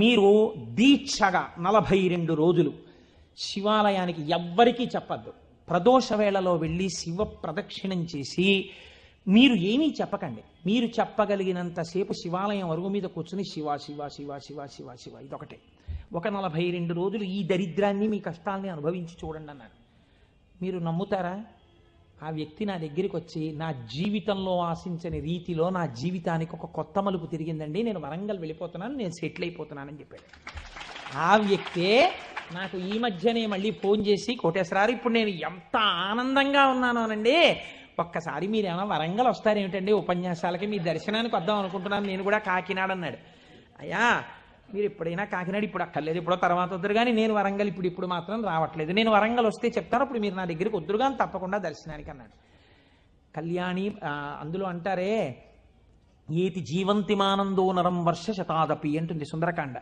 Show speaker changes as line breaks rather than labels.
మీరు దీక్షగా 42 రోజులు శివాలయానికి ఎవ్వరికీ చెప్పద్దు. ప్రదోష వేళలో వెళ్ళి శివ ప్రదక్షిణం చేసి మీరు ఏమీ చెప్పకండి. మీరు చెప్పగలిగినంతసేపు శివాలయం అరుగు మీద కూర్చుని శివ శివ శివ శివ శివ శివ ఇదొకటే. ఒక 42 రోజులు ఈ దరిద్రాన్ని మీ కష్టాల్ని అనుభవించి చూడండి అన్నాడు. మీరు నమ్ముతారా? ఆ వ్యక్తి నా దగ్గరికి వచ్చి నా జీవితంలో ఆశించని రీతిలో నా జీవితానికి ఒక కొత్త మలుపు తిరిగిందండి, నేను వరంగల్ వెళ్ళిపోతున్నాను, నేను సెటిల్ అయిపోతున్నానని చెప్పాడు. ఆ వ్యక్తే నాకు ఈ మధ్యనే మళ్ళీ ఫోన్ చేసి, కోటేశ్వరారు ఇప్పుడు నేను ఎంత ఆనందంగా ఉన్నానోనండి, ఒక్కసారి మీరు ఏమైనా వరంగల్ వస్తారేమిటండి ఉపన్యాసాలకి, మీ దర్శనానికి వద్దాం అనుకుంటున్నాను, నేను కూడా కాకినాడ అన్నాడు. అయ్యా మీరు ఎప్పుడైనా కాకినాడ ఇప్పుడు అక్కర్లేదు, ఇప్పుడు తర్వాత వద్దురు కానీ నేను వరంగల్ ఇప్పుడు మాత్రం రావట్లేదు, నేను వరంగల్ వస్తే చెప్తాను, అప్పుడు మీరు నా దగ్గరికి వద్దురు కానీ తప్పకుండా దర్శనానికి అన్నాడు. కళ్యాణి అందులో అంటారే ఏతి జీవంతిమానందో నరం వర్ష శతాదపి అంటుంది సుందరకాండ.